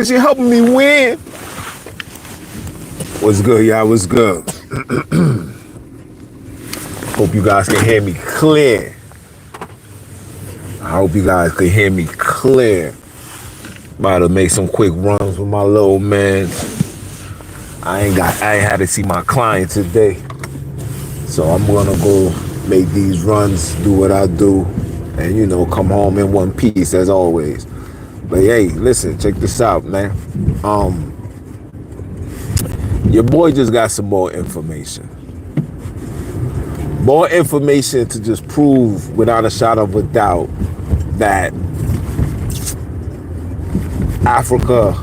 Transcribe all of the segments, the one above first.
You helping me win? What's good, y'all? What's good? Hope you guys can hear me clear. I hope you guys can hear me clear. About to make some quick runs with my little man. I ain't had to see my client today. So I'm gonna go make these runs, do what I do, and come home in one piece as always. But hey, listen, check this out, man. Your boy just got some more information. More information to just prove without a shadow of a doubt that Africa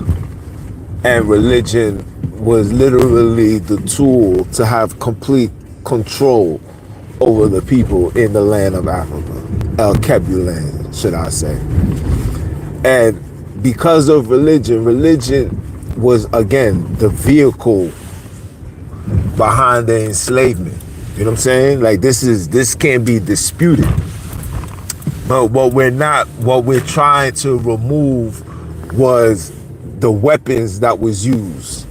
and religion was literally the tool to have complete control over the people in the land of Africa. El Kebulan, should I say. And because of religion was, again, the vehicle behind the enslavement. You know what I'm saying? Like, this can't be disputed. But what we're trying to remove was the weapons that was used.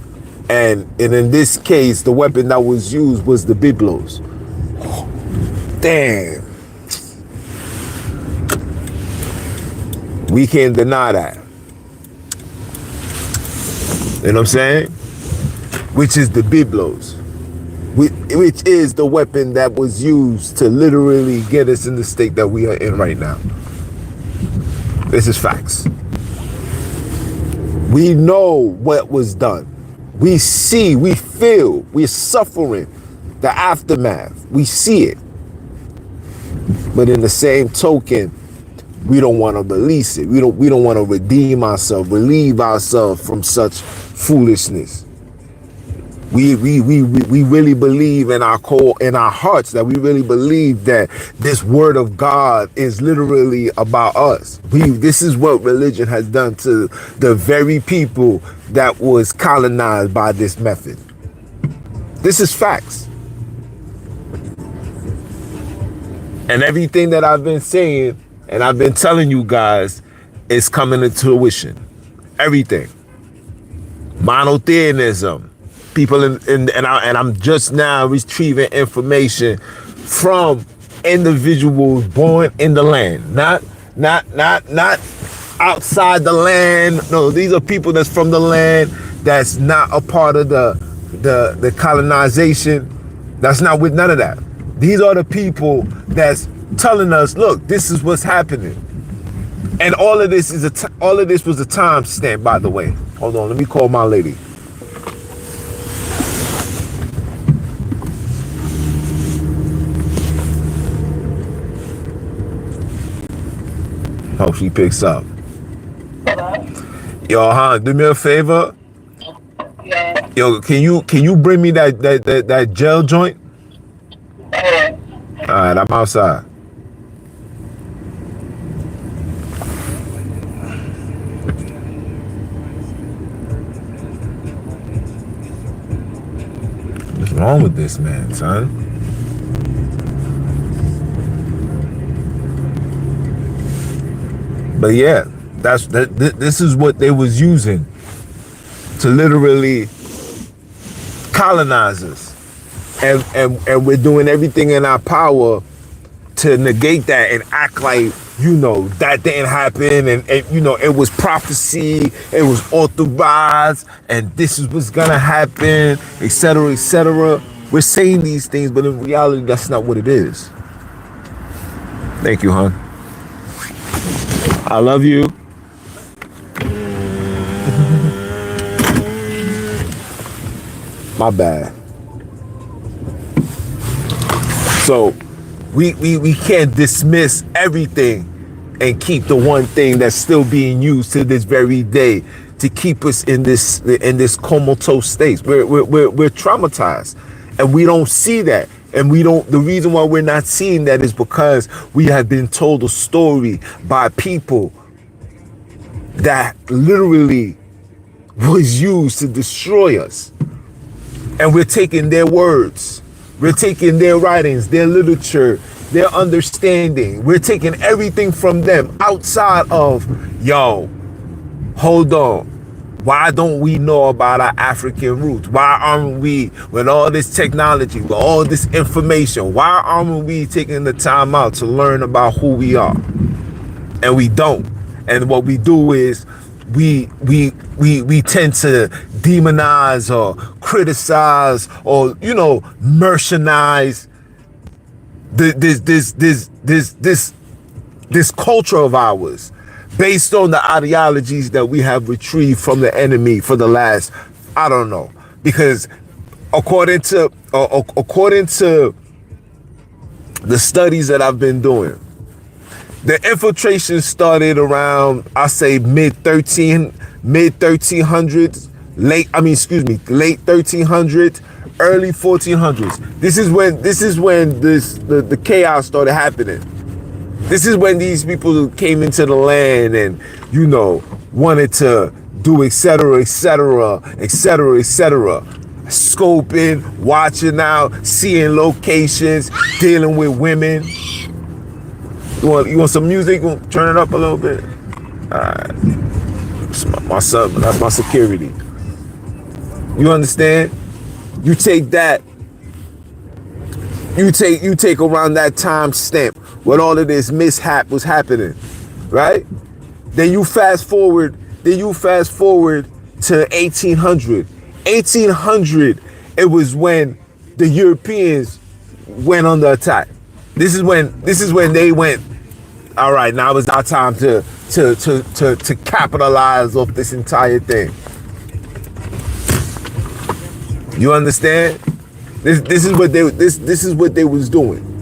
And in this case, the weapon that was used was the biblos. Damn. We can't deny that. You know what I'm saying? Which is the biblos. Which is the weapon that was used to literally get us in the state that we are in right now. This is facts. We know what was done. We see, we feel, we're suffering the aftermath. We see it. But in the same token, we don't want to release it. We don't want to redeem ourselves, relieve ourselves from such foolishness. We really believe in our core, in our hearts, that we really believe that this word of God is literally about us. This is what religion has done to the very people that was colonized by this method. This is facts. And everything that I've been saying and I've been telling you guys is coming into fruition. Everything. Monotheism. People and I'm just now retrieving information from individuals born in the land, not outside the land. No, these are people that's from the land, that's not a part of the colonization. That's not with none of that. These are the people that's telling us, look, this is what's happening. And all of this was a time stamp, by the way. Hold on, let me call my lady. Hope she picks up. Yo, Han, do me a favor. Yeah. Yo, can you bring me that gel joint? Yeah. All right, I'm outside. What's wrong with this man, son? But yeah, this is what they was using to literally colonize us. And we're doing everything in our power to negate that and act like, that didn't happen, and it was prophecy, it was authorized, and this is what's gonna happen, etc., etc. We're saying these things, but in reality, that's not what it is. Thank you, hon. I love you. My bad. So we can't dismiss everything and keep the one thing that's still being used to this very day to keep us in this comatose state. We're traumatized, and we don't see that. And the reason why we're not seeing that is because we have been told a story by people that literally was used to destroy us. And we're taking their words, we're taking their writings, their literature, their understanding. We're taking everything from them outside of, yo, hold on. Why don't we know about our African roots? Why aren't we, with all this technology, with all this information, why aren't we taking the time out to learn about who we are? And we don't. And what we do is we tend to demonize or criticize or, merchandise this culture of ours, based on the ideologies that we have retrieved from the enemy for the last, I don't know, because according to the studies that I've been doing, the infiltration started around, I say mid 1300s, late 1300s, early 1400s. This is when the chaos started happening. This is when these people came into the land and, wanted to do et cetera, scoping, watching out, seeing locations, dealing with women. You want some music? Turn it up a little bit. All right. My son, that's my security. You understand? You take that. You take around that time stamp when all of this mishap was happening, right? Then you fast forward to 1800. 1800, it was when the Europeans went under attack. This is when they went, all right, now it's our time to capitalize off this entire thing. You understand? This is what they was doing.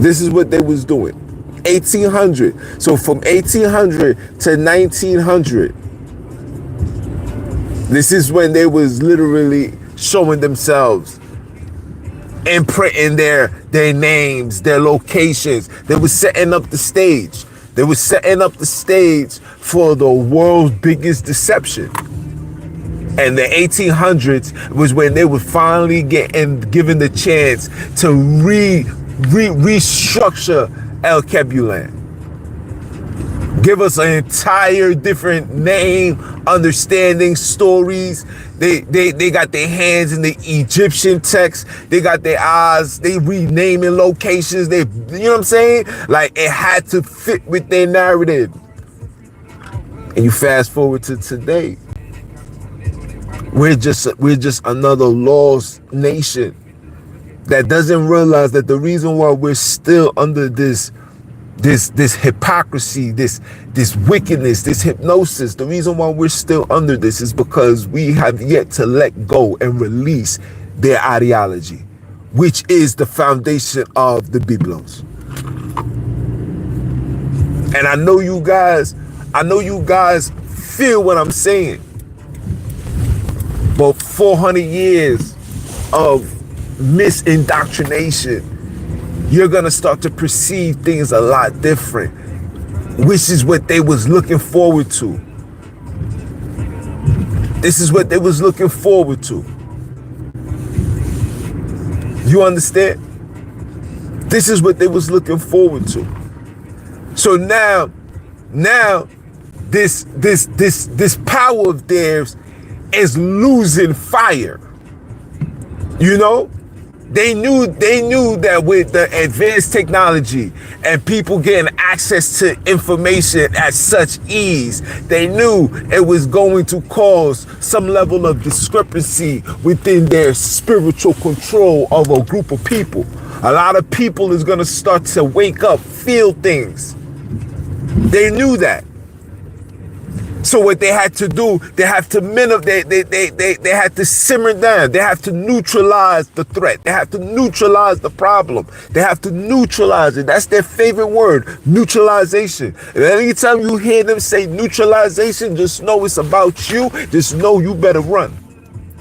This is what they was doing. 1800. So from 1800 to 1900, this is when they was literally showing themselves, imprinting their names, their locations. They was setting up the stage. They was setting up the stage for the world's biggest deception. And the 1800s was when they were finally given the chance to restructure El Kebulan. Give us an entire different name, understanding, stories. They got their hands in the Egyptian text. They got their eyes. They renaming locations. You know what I'm saying? Like, it had to fit with their narrative. And you fast forward to today. We're just another lost nation that doesn't realize that the reason why we're still under this hypocrisy, this wickedness, this hypnosis, the reason why we're still under this is because we have yet to let go and release their ideology, which is the foundation of the Biblos. And I know you guys feel what I'm saying. But 400 years of misindoctrination, you're going to start to perceive things a lot different, which is what they was looking forward to. This is what they was looking forward to. You understand? This is what they was looking forward to. So now this power of theirs is losing fire. They knew that with the advanced technology and people getting access to information at such ease, they knew it was going to cause some level of discrepancy within their spiritual control of a group of people. A lot of people is going to start to wake up, feel things. They knew that. So what they had to do, they had to they had to simmer down. They have to neutralize the threat. They have to neutralize the problem. They have to neutralize it. That's their favorite word, neutralization. And anytime you hear them say neutralization, just know it's about you. Just know you better run.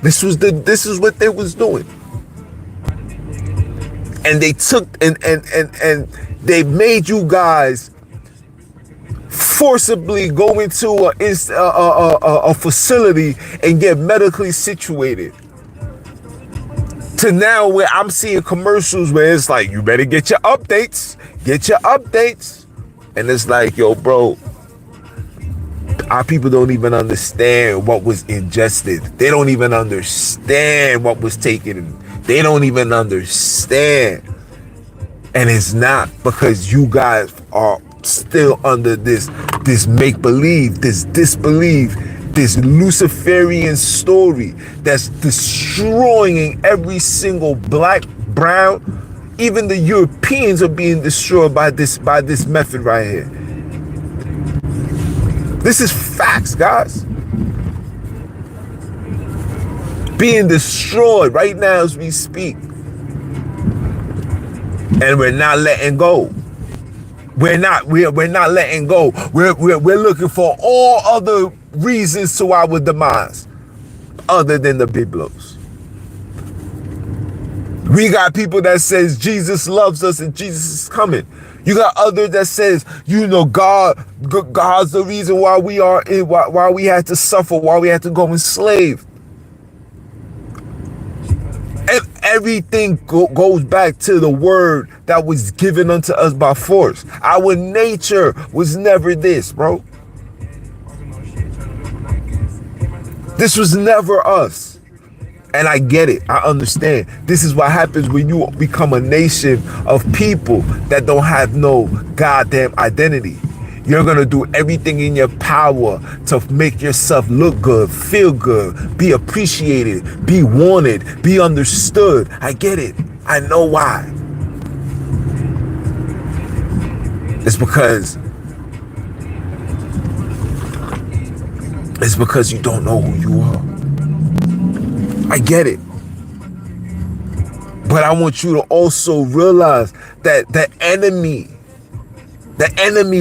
This is what they was doing. And they took and they made you guys forcibly go into a facility and get medically situated. To now where I'm seeing commercials where it's like, you better get your updates. And it's like, yo, bro, Our people don't even understand what was ingested. They don't even understand what was taken. They don't even understand. And it's not because you guys are still under this make-believe, this disbelief, this Luciferian story that's destroying every single black, brown, even the Europeans are being destroyed by this method right here. This is facts, guys. Being destroyed right now as we speak. And we're not letting go. We're not letting go. We're looking for all other reasons to our demise other than the Biblos. We got people that says Jesus loves us and Jesus is coming. You got others that says, God's the reason why we are in, why we had to suffer, why we had to go enslaved. And everything goes back to the word that was given unto us by force. Our nature was never this, bro. This was never us. And I get it. I understand. This is what happens when you become a nation of people that don't have no goddamn identity. You're going to do everything in your power to make yourself look good, feel good, be appreciated, be wanted, be understood. I get it. I know why. It's because you don't know who you are. I get it. But I want you to also realize that the enemy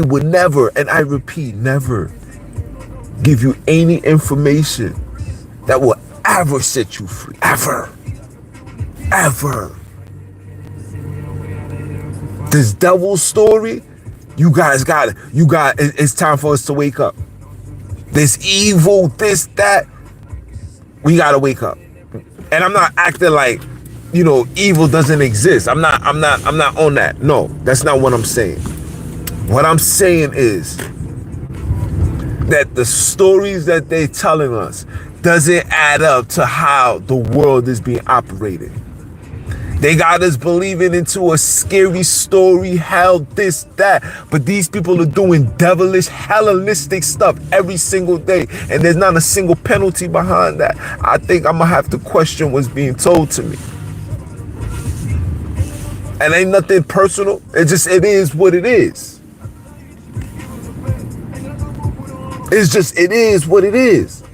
would never, and I repeat, never give you any information that will ever set you free. Ever. Ever. This devil story, you guys got it. It's time for us to wake up. This evil, this, that, we gotta wake up. And I'm not acting like, evil doesn't exist. I'm not on that. No, that's not what I'm saying. What I'm saying is that the stories that they're telling us doesn't add up to how the world is being operated. They got us believing into a scary story, hell, this, that. But these people are doing devilish, Hellenistic stuff every single day. And there's not a single penalty behind that. I think I'm going to have to question what's being told to me. And ain't nothing personal. It is what it is. It is what it is.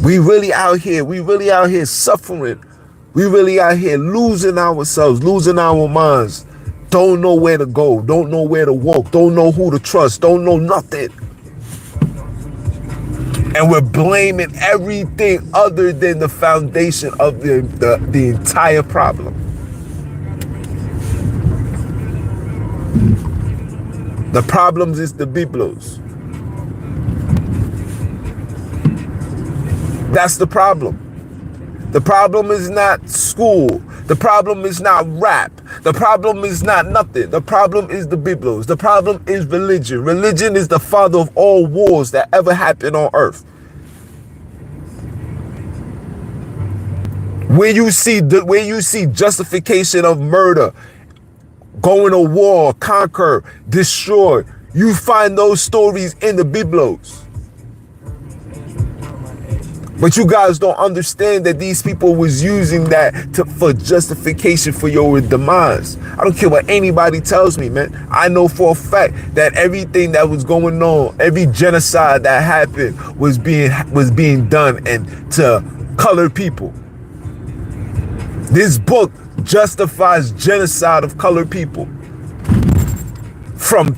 We really out here suffering. We really out here losing ourselves, losing our minds. Don't know where to go. Don't know where to walk. Don't know who to trust. Don't know nothing. And we're blaming everything other than the foundation of the entire problem. The problems is the Biblos. That's the problem. The problem is not school. The problem is not rap. The problem is not nothing. The problem is the Biblos. The problem is religion. Religion is the father of all wars that ever happened on earth. Where you see justification of murder, going to war, conquer, destroy, you find those stories in the Biblos. But you guys don't understand that these people was using that for justification for your demise. I don't care what anybody tells me, man. I know for a fact that everything that was going on, every genocide that happened was being done and to colored people. This book justifies genocide of colored people. From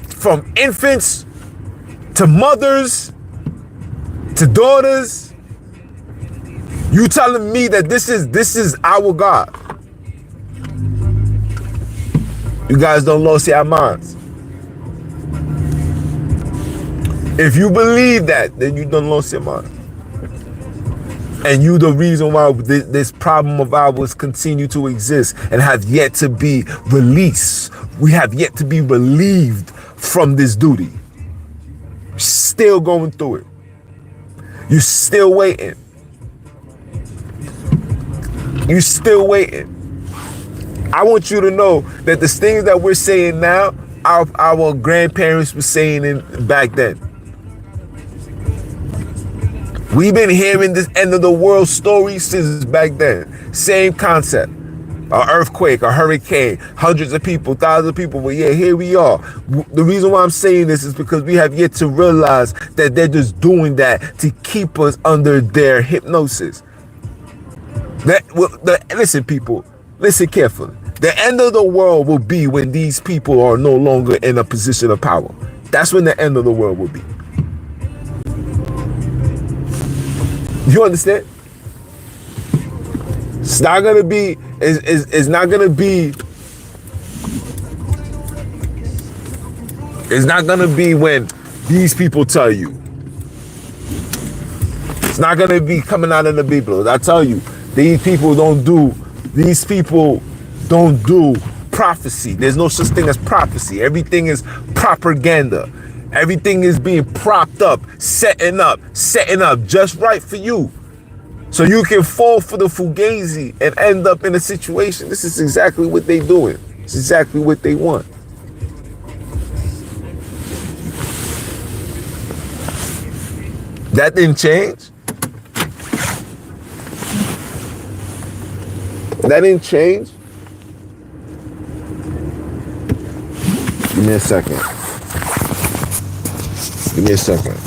infants to mothers to daughters. You telling me that this is our God? You guys don't lose your minds. If you believe that, then you don't lose your mind. And you the reason why this problem of ours continue to exist and have yet to be released. We have yet to be relieved from this duty. Still going through it. You still waiting. You still waiting. I want you to know that the things that we're saying now, our grandparents were saying back then. We've been hearing this end of the world story since back then. Same concept. An earthquake, a hurricane, hundreds of people, thousands of people. But yeah, here we are. The reason why I'm saying this is because we have yet to realize that they're just doing that to keep us under their hypnosis. Listen, people, listen carefully. The end of the world will be when these people are no longer in a position of power. That's when the end of the world will be. You understand? It's not gonna be. It's not gonna be. It's not gonna be when these people tell you. It's not gonna be coming out of the Bible. I tell you, these people don't do. These people don't do prophecy. There's no such thing as prophecy. Everything is propaganda. Everything is being propped up, setting up just right for you. So you can fall for the fugazi and end up in a situation. This is exactly what they're doing. It's exactly what they want. That didn't change. That didn't change. Give me a second. Give me a second.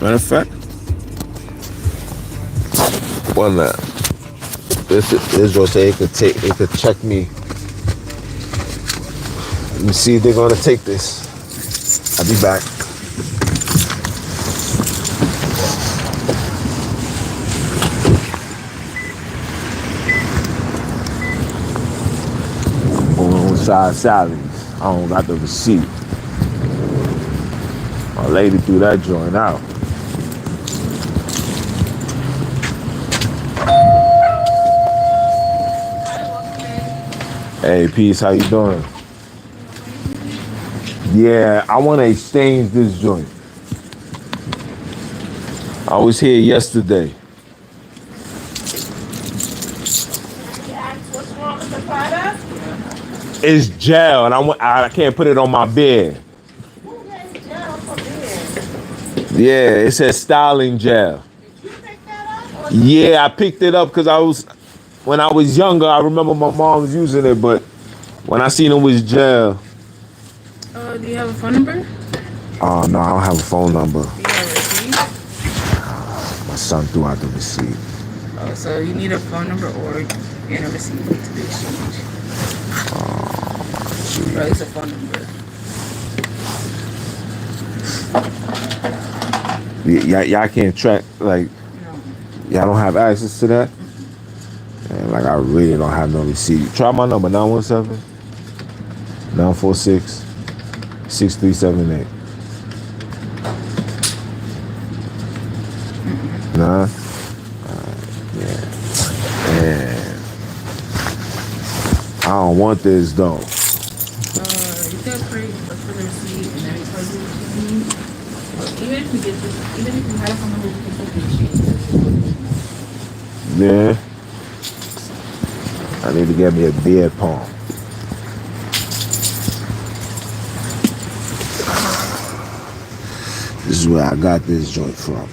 Matter of fact, one that this will say it could check me. Let me see if they're gonna take this. I'll be back. Side salaries. I don't got the receipt. My lady threw that joint out. Hey, peace. How you doing? Yeah, I want to exchange this joint. I was here yesterday. What's wrong with the product? It's gel, and I can't put it on my bed. Who has gel for bed? Yeah, it says styling gel. Did you pick that up? Yeah, I picked it up because when I was younger, I remember my mom was using it, but when I seen it was gel. Do you have a phone number? Oh, no, I don't have a phone number. Do you have a receipt? My son threw out the receipt. Oh, so you need a phone number or and a receipt to the exchange. Or at least a phone number. Y'all can't track, like, No. y'all don't have access to that? Man, like, I really don't have no receipt. Try my number, 917-946-6378. Nah? Yeah. Man. I don't want this, though. You can pray for the receipt and then tell you what you need. Even if we get this, even if you have a phone number, we can put the exchange. Yeah. I need to get me a beard palm. This is where I got this joint from.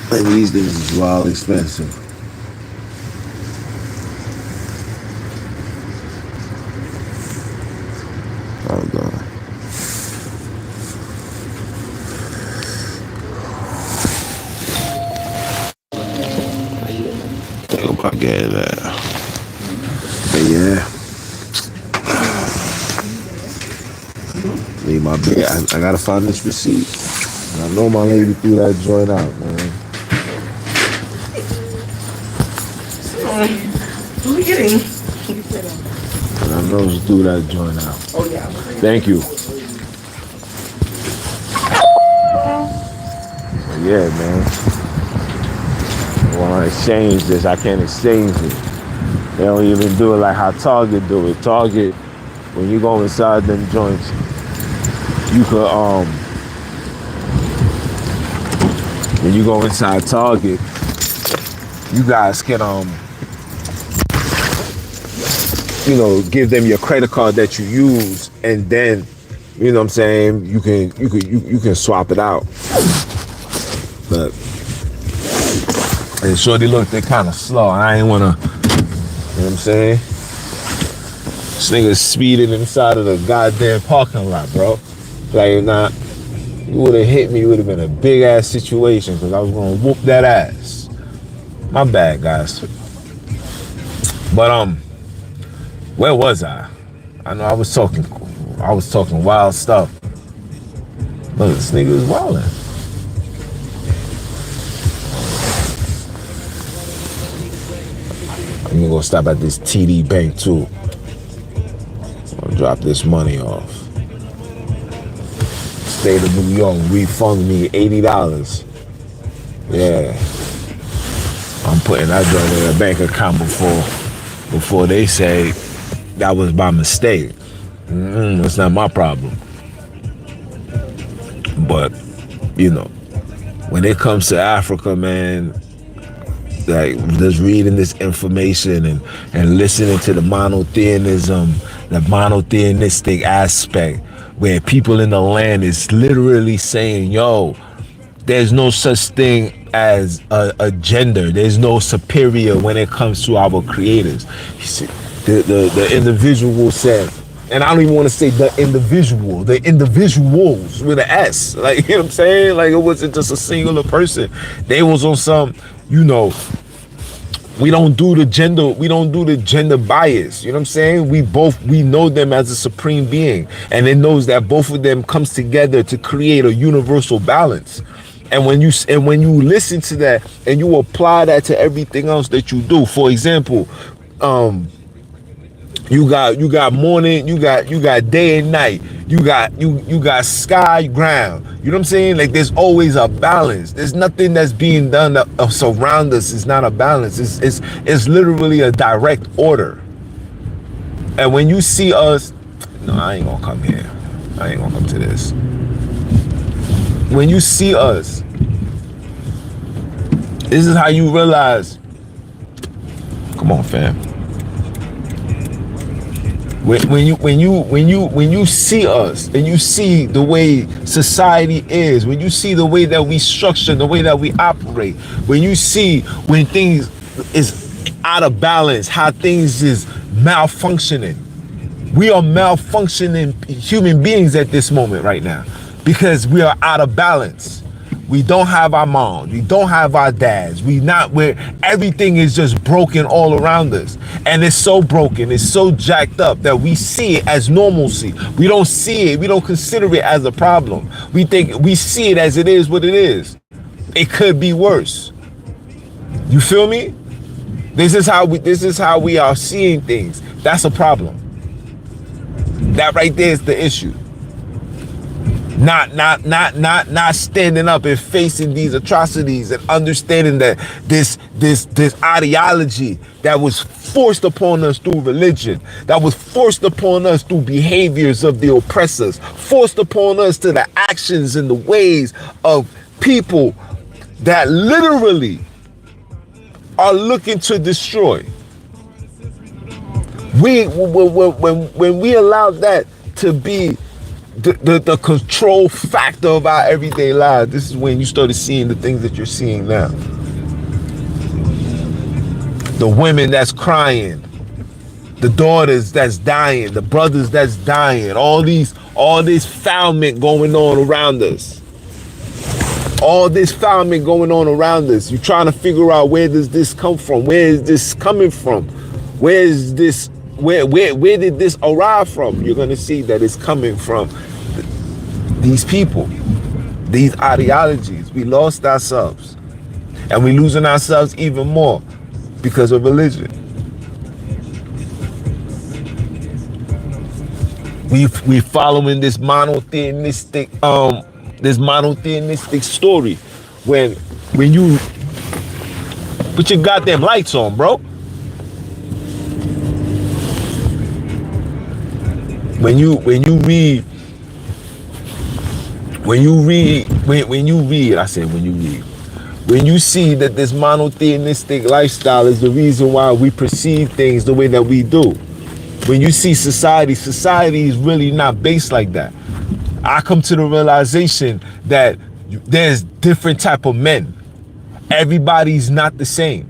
And these things is wild expensive. Hold on. Think about getting that. But yeah. Need my bed. I gotta find this receipt. And I know my lady threw that joint out, man. Who are you getting? And I know she threw that joint out. Oh, yeah. Thank you. Yeah, man. I want to exchange this. I can't exchange it. They don't even do it like how Target do it. Target, when you go inside them joints, you could when you go inside Target, you guys can give them your credit card that you use, and then you know what I'm saying, you can swap it out. But and shorty look, they kind of slow. I ain't wanna, you know what I'm saying? This nigga's speeding inside of the goddamn parking lot, bro. Like, nah, you would have hit me, it would have been a big ass situation, because I was gonna whoop that ass. My bad, guys. But where was I? I know I was talking wild stuff. Look, this nigga is wildin'. I'm gonna go stop at this TD Bank too. I'll drop this money off. State of New York refund me $80. Yeah. I'm putting that joint in a bank account before they say that was by mistake. That's not my problem. But, when it comes to Africa, man, like just reading this information and listening to the monotheism, the monotheistic aspect, where people in the land is literally saying, yo, there's no such thing as a gender. There's no superior when it comes to our creators. The individual said, and I don't even want to say the individual, the individuals with an S. Like, you know what I'm saying? Like, it wasn't just a singular person. They was on some, we don't do the gender bias. You know what I'm saying? We know them as a supreme being, and it knows that both of them comes together to create a universal balance. And when you listen to that and you apply that to everything else that you do, for example, you got morning, you got day and night, you got sky, ground. You know what I'm saying? Like, there's always a balance. There's nothing that's being done surround us. It's not a balance. It's literally a direct order. And when you see us, no, I ain't gonna come here. I ain't gonna come to this. When you see us, this is how you realize. Come on, fam. When you see us and you see the way society is, when you see the way that we structure, the way that we operate, when you see when things is out of balance, how things is malfunctioning. We are malfunctioning human beings at this moment right now because we are out of balance. We don't have our moms. We don't have our dads. Everything is just broken all around us. And it's so broken, it's so jacked up that we see it as normalcy. We don't see it, we don't consider it as a problem. We see it as it is what it is. It could be worse. You feel me? This is how we are seeing things. That's a problem. That right there is the issue. Not standing up and facing these atrocities and understanding that this ideology that was forced upon us through religion, that was forced upon us through behaviors of the oppressors, forced upon us to the actions and the ways of people that literally are looking to destroy. When we allow that to be the control factor of our everyday lives, this is when you started seeing the things that you're seeing now. The women that's crying, the daughters that's dying, the brothers that's dying, all this foulment going on around us. All this foulment going on around us. You're trying to figure out, where does this come from? Where is this coming from? Where did this arrive from? You're going to see that it's coming from these people, these ideologies. We lost ourselves, and we're losing ourselves even more because of religion. We following this monotheistic story. When you put your goddamn lights on, bro. when you see that this monotheistic lifestyle is the reason why we perceive things the way that we do. When you see society is really not based like that. I come to the realization that there's different type of men. Everybody's not the same.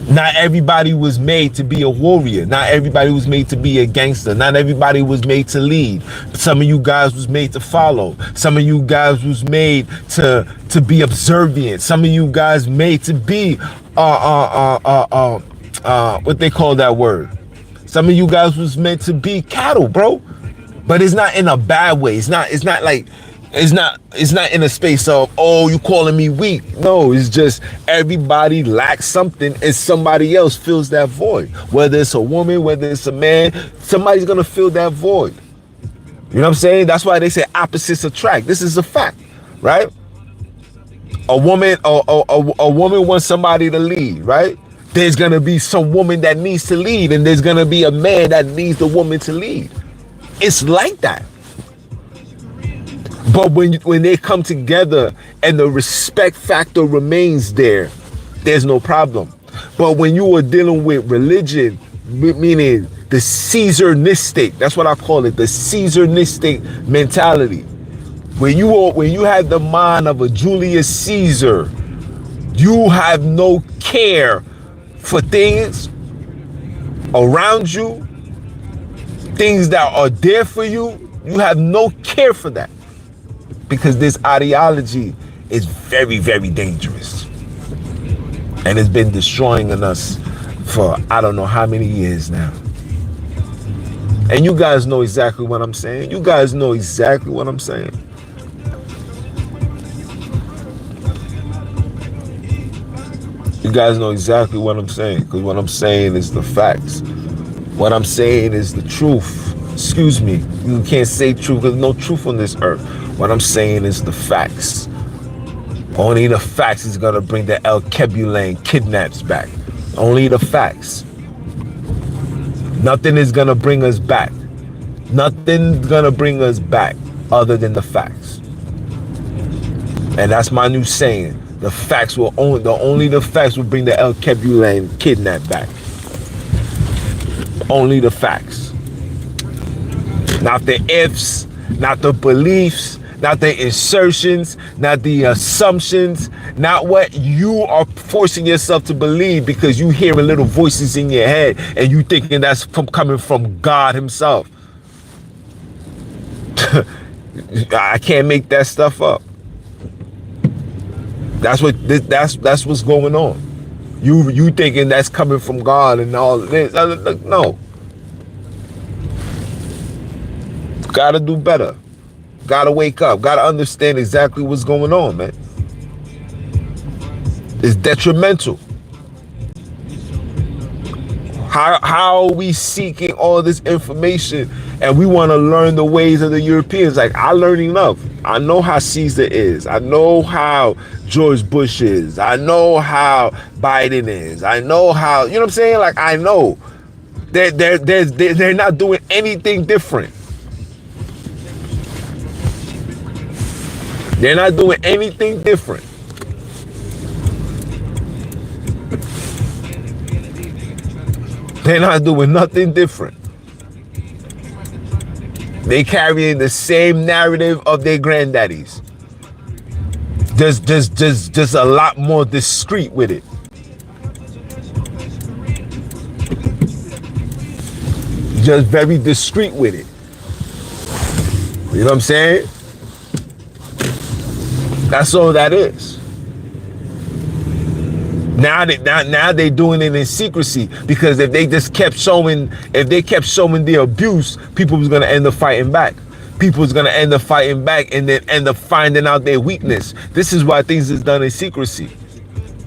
Not everybody was made to be a warrior. Not everybody was made to be a gangster. Not everybody was made to lead. Some of you guys was made to follow. Some of you guys was made to be observant. Some of you guys made to be what they call that word. Some of you guys was meant to be cattle, bro. But it's not in a bad way. It's not in a space of, oh, you calling me weak. No, it's just everybody lacks something and somebody else fills that void. Whether it's a woman, whether it's a man, somebody's gonna fill that void. You know what I'm saying? That's why they say opposites attract. This is a fact, right? A woman wants somebody to lead, right? There's gonna be some woman that needs to lead, and there's gonna be a man that needs the woman to lead. It's like that. But when they come together and the respect factor remains there, there's no problem. But when you are dealing with religion, meaning the Caesaristic, that's what I call it, the Caesaristic mentality. When you have the mind of a Julius Caesar, you have no care for things around you, things that are there for you. You have no care for that. Because this ideology is very, very dangerous. And it's been destroying us for I don't know how many years now. And you guys know exactly what I'm saying. You guys know exactly what I'm saying. You guys know exactly what I'm saying. Because what I'm saying is the facts. What I'm saying is the truth. Excuse me. You can't say truth because there's no truth on this earth. What I'm saying is the facts. Only the facts is gonna bring the El Kebulane kidnaps back. Only the facts. Nothing is gonna bring us back. Nothing's gonna bring us back other than the facts. And that's my new saying. The facts will only the facts will bring the El Kebulane kidnap back. Only the facts. Not the ifs, not the beliefs, not the insertions, not the assumptions, not what you are forcing yourself to believe because you hearing little voices in your head and you thinking that's coming from God himself. I can't make that stuff up. That's what's going on. You thinking that's coming from God and all this. No. Gotta do better. Gotta wake up. Gotta understand exactly what's going on, man. It's detrimental. How are we seeking all this information and we want to learn the ways of the Europeans? Like, I learned enough. I know how Caesar is. I know how George Bush is. I know how Biden is. I know how, you know what I'm saying? Like, I know. They're not doing anything different. They're not doing anything different. They're not doing nothing different. They carrying the same narrative of their granddaddies. Just a lot more discreet with it. Just very discreet with it. You know what I'm saying? That's all that is. Now they're doing it in secrecy because if they kept showing the abuse, people was gonna end up fighting back. People was gonna end up fighting back and then end up finding out their weakness. This is why things is done in secrecy.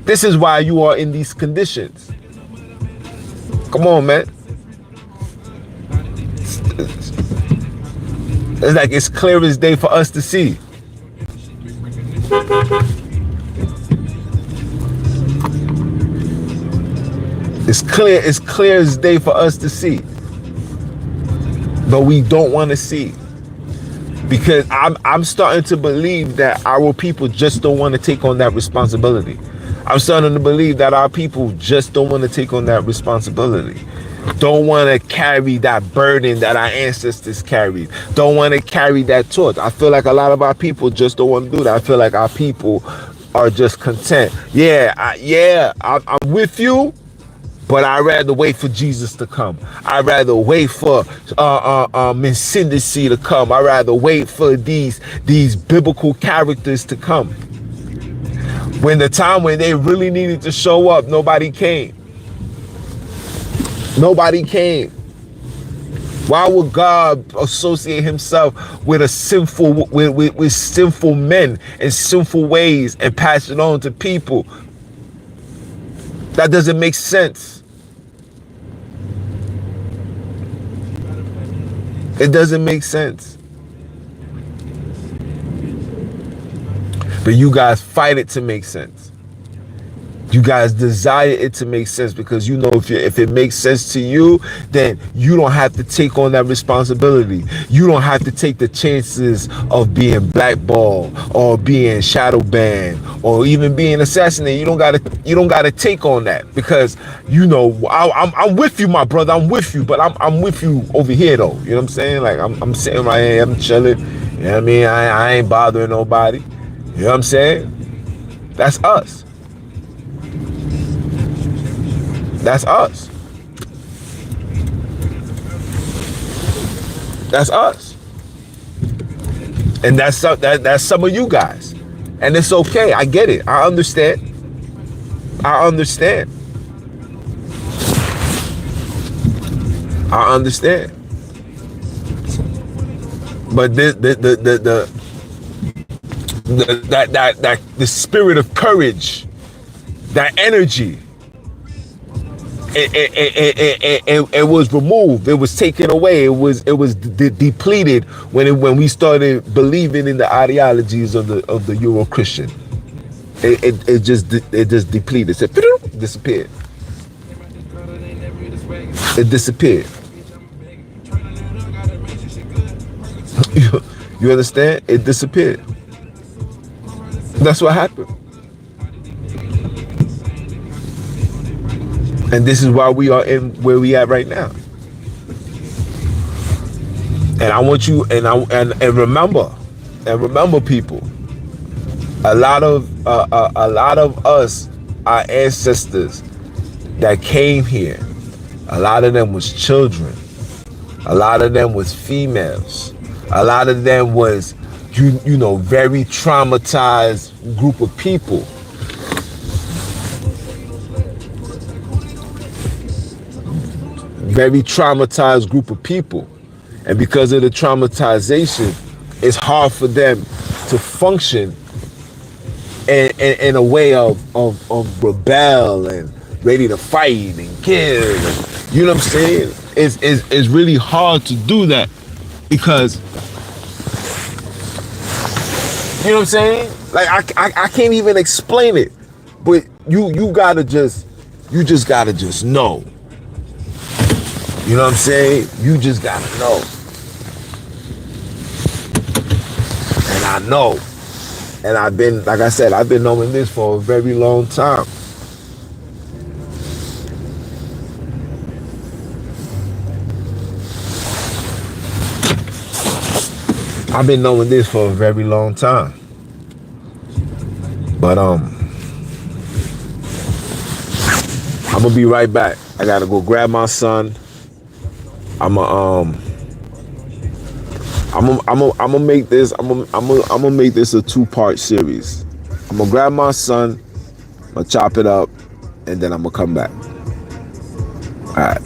This is why you are in these conditions. Come on, man. It's like it's clear as day for us to see. It's clear as day for us to see. but we don't want to see. Because I'm starting to believe that our people just don't want to take on that responsibility. I'm starting to believe that our people just don't want to take on that responsibility. Don't want to carry that burden that our ancestors carried. Don't want to carry that torch. I feel like a lot of our people just don't want to do that. I feel like our people are just content. I'm with you, but I'd rather wait for Jesus to come. I'd rather wait for Ascendancy to come. I'd rather wait for these biblical characters to come. When the time when they really needed to show up, nobody came. Nobody came. Why would God associate himself with a sinful with sinful men and sinful ways and pass it on to people? That doesn't make sense. It doesn't make sense. But you guys fight it to make sense. You guys desire it to make sense because you know if it makes sense to you, then you don't have to take on that responsibility. You don't have to take the chances of being blackballed or being shadow banned or even being assassinated. You don't gotta take on that because you know I'm with you, my brother. I'm with you, but I'm with you over here though. You know what I'm saying? Like I'm sitting right here, I'm chilling. You know what I mean? I ain't bothering nobody. You know what I'm saying? That's us. That's us. That's us. And that's some of you guys. And it's okay. I get it. I understand. I understand. I understand. But the spirit of courage, that energy, it was removed. It was taken away. It was depleted when we started believing in the ideologies of the Euro Christian. It just depleted. It disappeared. It disappeared. You understand? It disappeared. That's what happened. And this is why we are in where we at right now. And I want you and remember people, a lot of us, our ancestors that came here, a lot of them was children, a lot of them was females, a lot of them was you know very traumatized group of people. Very traumatized group of people, and because of the traumatization, it's hard for them to function in a way of rebel and ready to fight and kill. And, you know what I'm saying? It's really hard to do that because you know what I'm saying? Like I can't even explain it, but you just gotta just know. You know what I'm saying? You just gotta know. And I know. And I've been, like I said, I've been knowing this for a very long time. I've been knowing this for a very long time. But I'm gonna be right back. I gotta go grab my son. I'm gonna make this. I'm gonna make this a 2-part series. I'm gonna grab my son. I'm gonna chop it up, and then I'm gonna come back. All right.